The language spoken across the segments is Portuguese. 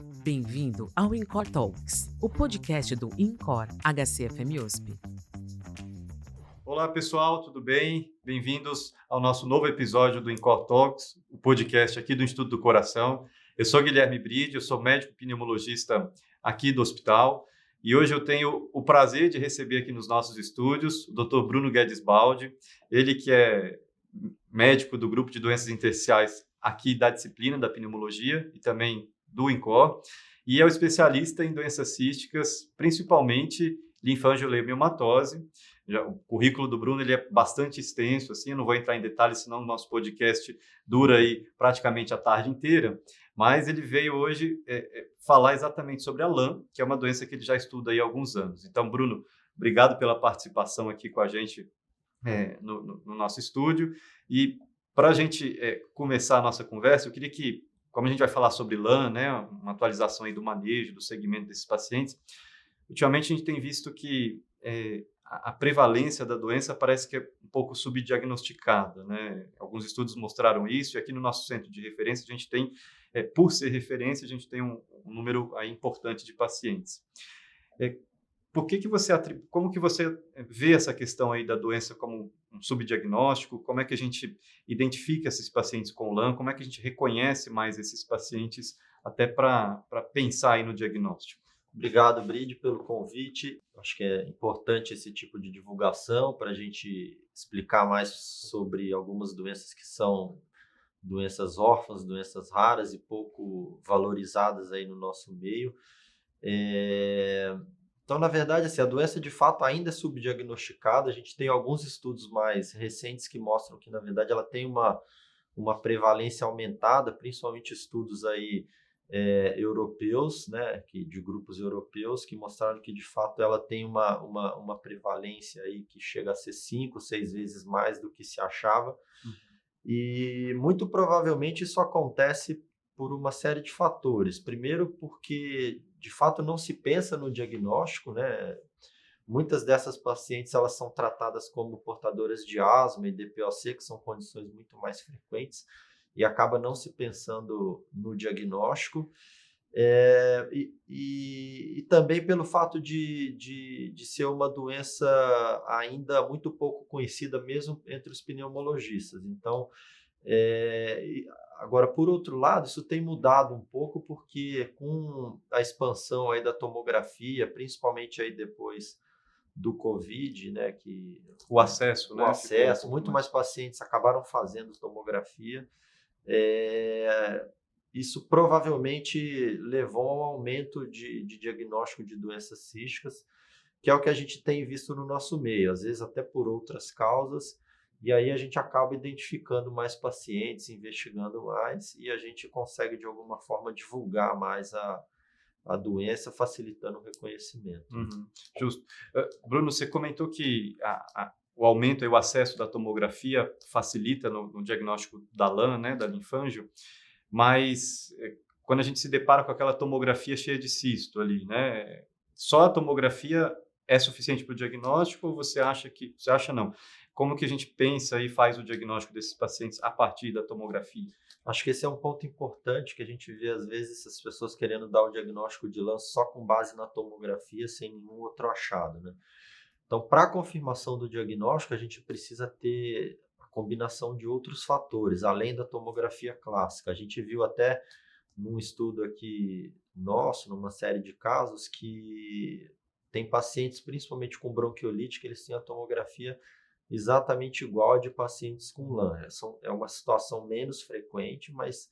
Bem-vindo ao InCore Talks, o podcast do InCore HCFM USP. Olá pessoal, tudo bem? Bem-vindos ao nosso novo episódio do InCore Talks, o podcast aqui do Instituto do Coração. Eu sou Guilherme Bride, eu sou médico pneumologista aqui do hospital e hoje eu tenho o prazer de receber aqui nos nossos estúdios o Dr. Bruno Guedes Baldi, ele que é médico do grupo de doenças intersticiais aqui da disciplina da pneumologia e também do InCore, e é o especialista em doenças císticas, principalmente linfangioleuminhomatose. O currículo do Bruno ele é bastante extenso, assim, eu não vou entrar em detalhes, senão o nosso podcast dura aí praticamente a tarde inteira, mas ele veio hoje falar exatamente sobre a LAM, que é uma doença que ele já estuda aí há alguns anos. Então, Bruno, obrigado pela participação aqui com a gente no nosso estúdio. E para a gente começar a nossa conversa, eu queria que, como a gente vai falar sobre LAM, né, uma atualização aí do manejo, do segmento desses pacientes, ultimamente a gente tem visto que a prevalência da doença parece que é um pouco subdiagnosticada, né? Alguns estudos mostraram isso, e aqui no nosso centro de referência a gente tem, por ser referência, a gente tem um número aí importante de pacientes. Como que você vê essa questão aí da doença como um subdiagnóstico? Como é que a gente identifica esses pacientes com LAM? Como é que a gente reconhece mais esses pacientes até para pensar aí no diagnóstico? Obrigado, Bride, pelo convite. Acho que é importante esse tipo de divulgação para a gente explicar mais sobre algumas doenças que são doenças órfãs, doenças raras e pouco valorizadas aí no nosso meio. Então, na verdade, assim, a doença de fato ainda é subdiagnosticada. A gente tem alguns estudos mais recentes que mostram que, na verdade, ela tem uma prevalência aumentada, principalmente estudos aí europeus, né, de grupos europeus, que mostraram que, de fato, ela tem uma prevalência aí que chega a ser 5, 6 vezes mais do que se achava. E, muito provavelmente, isso acontece por uma série de fatores. Primeiro, porque, de fato, não se pensa no diagnóstico, né? Muitas dessas pacientes elas são tratadas como portadoras de asma e DPOC, que são condições muito mais frequentes, e acaba não se pensando no diagnóstico. E também pelo fato de ser uma doença ainda muito pouco conhecida, mesmo entre os pneumologistas. Então, agora, por outro lado, isso tem mudado um pouco, porque com a expansão aí da tomografia, principalmente aí depois do Covid, né, que O acesso, né? muito mais pacientes acabaram fazendo tomografia. Isso provavelmente levou ao aumento de diagnóstico de doenças císticas, que é o que a gente tem visto no nosso meio, às vezes até por outras causas, e aí a gente acaba identificando mais pacientes, investigando mais, e a gente consegue, de alguma forma, divulgar mais a doença, facilitando o reconhecimento. Justo. Bruno, você comentou que o aumento e o acesso da tomografia facilita no diagnóstico da LAM, né, da linfangio, mas quando a gente se depara com aquela tomografia cheia de cisto ali, né, só a tomografia é suficiente para o diagnóstico ou você acha que... Você acha não? Como que a gente pensa e faz o diagnóstico desses pacientes a partir da tomografia? Acho que esse é um ponto importante, que a gente vê, às vezes, essas pessoas querendo dar o diagnóstico de LAM só com base na tomografia, sem nenhum outro achado, né? Então, para a confirmação do diagnóstico, a gente precisa ter a combinação de outros fatores, além da tomografia clássica. A gente viu até num estudo aqui nosso, numa série de casos, que tem pacientes, principalmente com bronquiolite, que eles têm a tomografia exatamente igual a de pacientes com LAM. É uma situação menos frequente, mas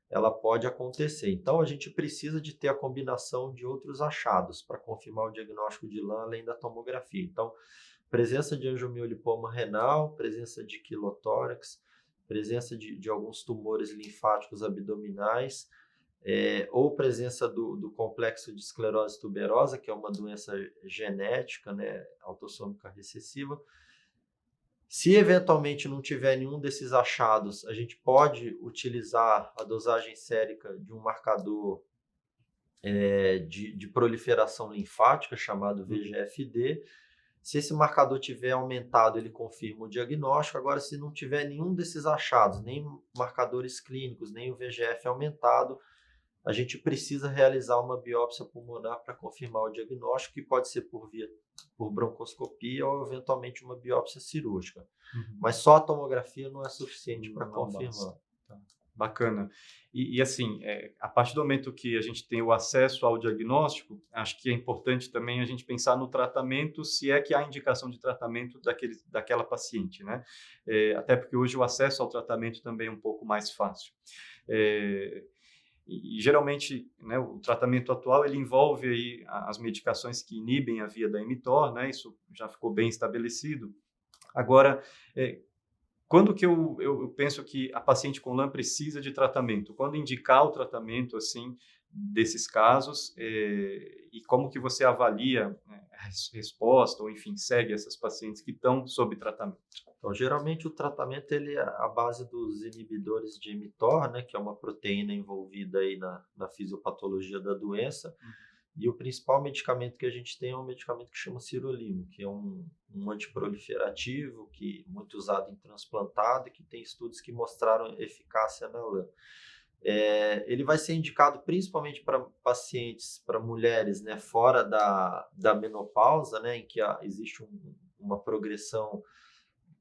ela pode acontecer. Então, a gente precisa de ter a combinação de outros achados para confirmar o diagnóstico de LAM, além da tomografia. Então, presença de angiomiolipoma renal, presença de quilotórax, presença de alguns tumores linfáticos abdominais, ou presença do complexo de esclerose tuberosa, que é uma doença genética, né, autossômica recessiva. Se eventualmente não tiver nenhum desses achados, a gente pode utilizar a dosagem sérica de um marcador de proliferação linfática, chamado VGFD. Se esse marcador tiver aumentado, ele confirma o diagnóstico. Agora, se não tiver nenhum desses achados, nem marcadores clínicos, nem o VGF aumentado, a gente precisa realizar uma biópsia pulmonar para confirmar o diagnóstico, que pode ser por broncoscopia ou eventualmente uma biópsia cirúrgica. Mas só a tomografia não é suficiente para confirmar. Tá. Bacana. E assim, a partir do momento que a gente tem o acesso ao diagnóstico, acho que é importante também a gente pensar no tratamento, se é que há indicação de tratamento daquela paciente, né? Até porque hoje o acesso ao tratamento também é um pouco mais fácil. E geralmente, né, o tratamento atual ele envolve aí as medicações que inibem a via da mTOR, né? Isso já ficou bem estabelecido. Agora, quando que eu penso que a paciente com LAM precisa de tratamento? Quando indicar o tratamento, assim, desses casos, e como que você avalia, né, a resposta, ou enfim, segue essas pacientes que estão sob tratamento? Então, geralmente o tratamento ele é à base dos inibidores de mTOR, né, que é uma proteína envolvida aí na fisiopatologia da doença. E o principal medicamento que a gente tem é um medicamento que chama sirolimo, que é um antiproliferativo, que muito usado em transplantado e que tem estudos que mostraram eficácia na LAM. Ele vai ser indicado principalmente para pacientes, para mulheres, né, fora da menopausa, né, em que existe uma progressão,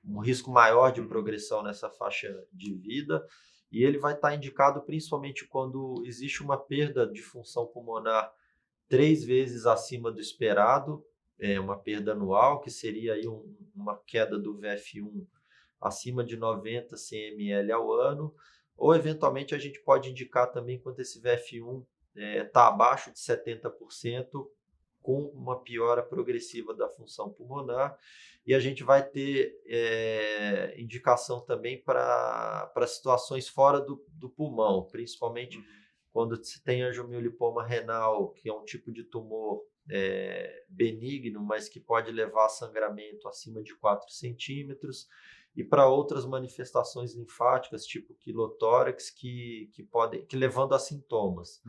um risco maior de progressão nessa faixa de vida. E ele vai estar indicado principalmente quando existe uma perda de função pulmonar 3 vezes acima do esperado, uma perda anual, que seria aí uma queda do VF1 acima de 90 cml ao ano, ou eventualmente a gente pode indicar também quando esse VF1 está abaixo de 70%, com uma piora progressiva da função pulmonar, e a gente vai ter indicação também para situações fora do pulmão, principalmente quando se tem angiomiolipoma renal, que é um tipo de tumor benigno, mas que pode levar a sangramento acima de 4 centímetros, e para outras manifestações linfáticas, tipo quilotórax, que levando a sintomas.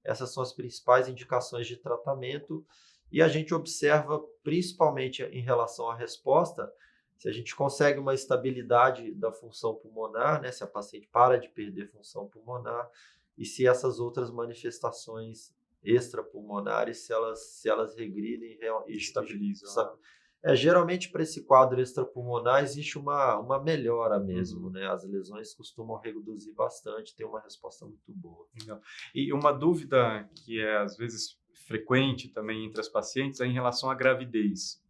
Essas são as principais indicações de tratamento, e a gente observa, principalmente em relação à resposta, se a gente consegue uma estabilidade da função pulmonar, né, se a paciente para de perder função pulmonar, e se essas outras manifestações extrapulmonares, se elas regridem e estabilizam. Geralmente, para esse quadro extrapulmonar, existe uma melhora mesmo, né? As lesões costumam reduzir bastante, tem uma resposta muito boa. Legal. E uma dúvida que é, às vezes, frequente também entre as pacientes é em relação à gravidez.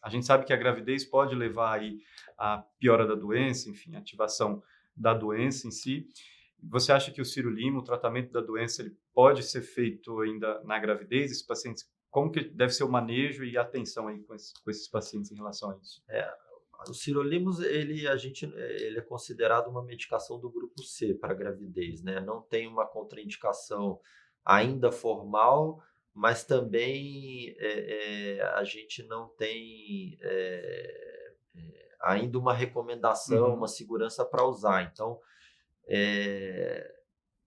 A gente sabe que a gravidez pode levar aí à piora da doença, enfim, ativação da doença em si. Você acha que o sirolimo, o tratamento da doença, ele pode ser feito ainda na gravidez? Esses pacientes, como que deve ser o manejo e a atenção aí com esses pacientes em relação a isso? O sirolimus, ele é considerado uma medicação do grupo C para gravidez, né? Não tem uma contraindicação ainda formal, mas também a gente não tem ainda uma recomendação, uma segurança para usar. Então,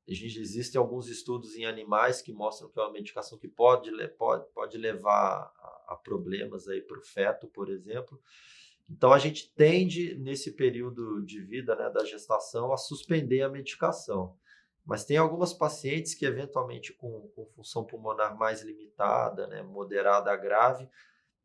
existem alguns estudos em animais que mostram que é uma medicação que pode levar a problemas aí para o feto, por exemplo. Então, a gente tende, nesse período de vida, né, da gestação, a suspender a medicação. Mas tem algumas pacientes que, eventualmente, com função pulmonar mais limitada, né, moderada a grave,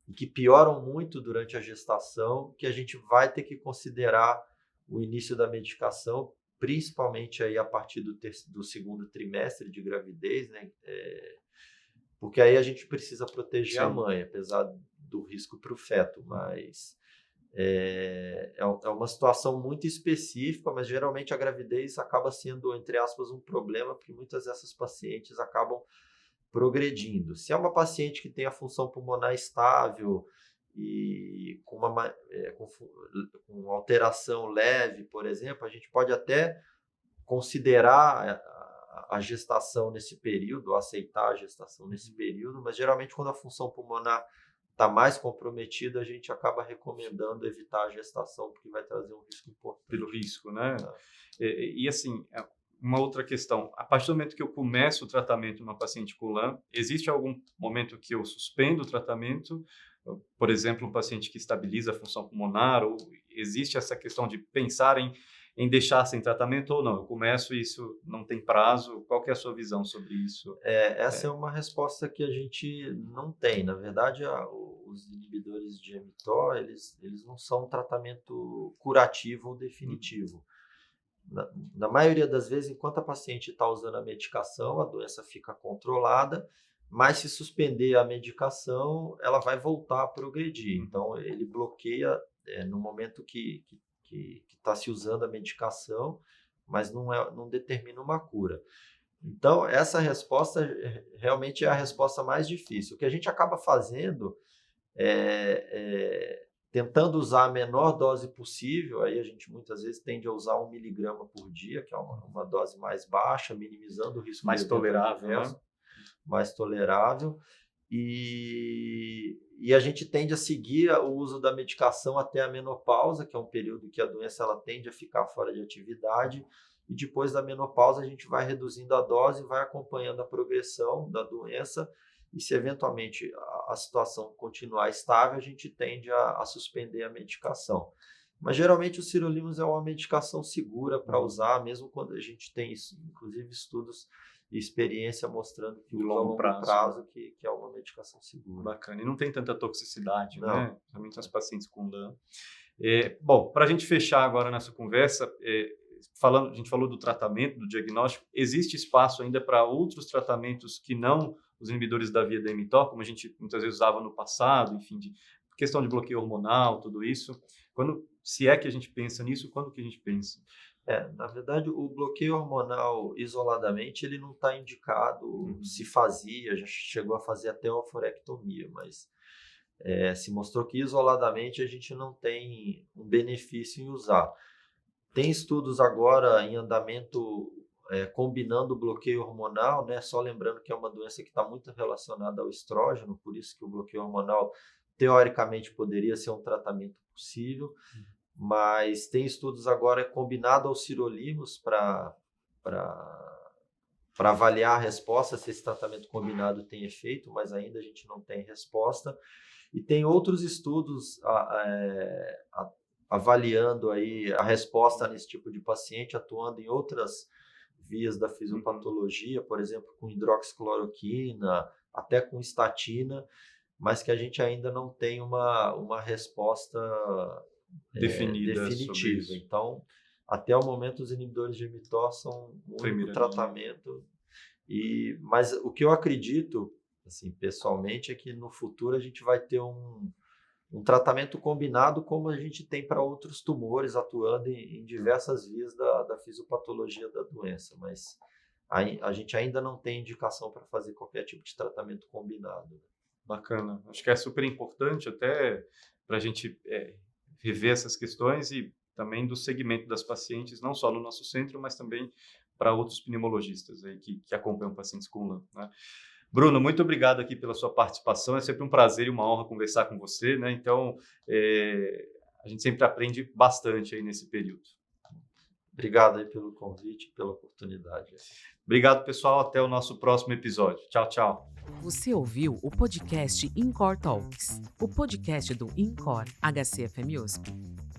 e que pioram muito durante a gestação, que a gente vai ter que considerar o início da medicação, principalmente aí a partir do segundo trimestre de gravidez, né? Porque aí a gente precisa proteger a mãe, apesar do risco para o feto, mas é uma situação muito específica, mas geralmente a gravidez acaba sendo, entre aspas, um problema, porque muitas dessas pacientes acabam progredindo. Se é uma paciente que tem a função pulmonar estável e com alteração leve, por exemplo, a gente pode até considerar a gestação nesse período, aceitar a gestação nesse período, mas geralmente quando a função pulmonar está mais comprometida, a gente acaba recomendando evitar a gestação, porque vai trazer um risco importante. Pelo risco, né? E assim, uma outra questão, a partir do momento que eu começo o tratamento numa paciente com LAM, existe algum momento que eu suspendo o tratamento? Por exemplo, um paciente que estabiliza a função pulmonar, ou existe essa questão de pensar em em deixar sem tratamento ou não? Eu começo e isso não tem prazo. Qual que é a sua visão sobre isso? Essa é uma resposta que a gente não tem. Na verdade, os inibidores de mTOR, eles não são um tratamento curativo ou definitivo. Na maioria das vezes, enquanto a paciente está usando a medicação, a doença fica controlada, mas se suspender a medicação, ela vai voltar a progredir. Então, ele bloqueia no momento que está se usando a medicação, mas não determina uma cura. Então, essa resposta realmente é a resposta mais difícil. O que a gente acaba fazendo tentando usar a menor dose possível, aí a gente muitas vezes tende a usar 1 miligrama por dia, que é uma dose mais baixa, minimizando o risco Mais tolerável, né? Mais tolerável. E a gente tende a seguir o uso da medicação até a menopausa, que é um período que a doença ela tende a ficar fora de atividade, e depois da menopausa a gente vai reduzindo a dose, vai acompanhando a progressão da doença, e se eventualmente a situação continuar estável, a gente tende a suspender a medicação. Mas geralmente o sirolimus é uma medicação segura para usar, mesmo quando a gente tem, inclusive, estudos e experiência mostrando que usa a longo prazo que é uma medicação segura. Bacana. E não tem tanta toxicidade, não, né? Principalmente nas pacientes com LAM. Bom, para a gente fechar agora nessa conversa, a gente falou do tratamento, do diagnóstico, existe espaço ainda para outros tratamentos que não os inibidores da via da mTOR, como a gente muitas vezes usava no passado, enfim, questão de bloqueio hormonal, tudo isso. Se é que a gente pensa nisso, quando que a gente pensa? Na verdade, o bloqueio hormonal isoladamente, ele não está indicado, se fazia, já chegou a fazer até oforectomia, mas se mostrou que isoladamente a gente não tem um benefício em usar. Tem estudos agora em andamento combinando o bloqueio hormonal, né? Só lembrando que é uma doença que está muito relacionada ao estrógeno, por isso que o bloqueio hormonal, teoricamente, poderia ser um tratamento possível, mas tem estudos agora combinado ao sirolimus para avaliar a resposta, se esse tratamento combinado tem efeito, mas ainda a gente não tem resposta. E tem outros estudos avaliando aí a resposta nesse tipo de paciente, atuando em outras vias da fisiopatologia, por exemplo, com hidroxicloroquina, até com estatina, mas que a gente ainda não tem uma resposta definitiva. Então, até o momento, os inibidores de mTOR são um único tratamento. Mas o que eu acredito, assim, pessoalmente, é que no futuro a gente vai ter um tratamento combinado como a gente tem para outros tumores, atuando em diversas vias da fisiopatologia da doença, mas a gente ainda não tem indicação para fazer qualquer tipo de tratamento combinado. Bacana. Acho que é super importante até para a gente rever essas questões e também do segmento das pacientes, não só no nosso centro, mas também para outros pneumologistas aí que acompanham pacientes com LAM, né? Bruno, muito obrigado aqui pela sua participação. É sempre um prazer e uma honra conversar com você, né? Então, a gente sempre aprende bastante aí nesse período. Obrigado aí pelo convite, pela oportunidade. Obrigado, pessoal. Até o nosso próximo episódio. Tchau, tchau. Você ouviu o podcast InCor Talks, o podcast do InCor HCFM USP.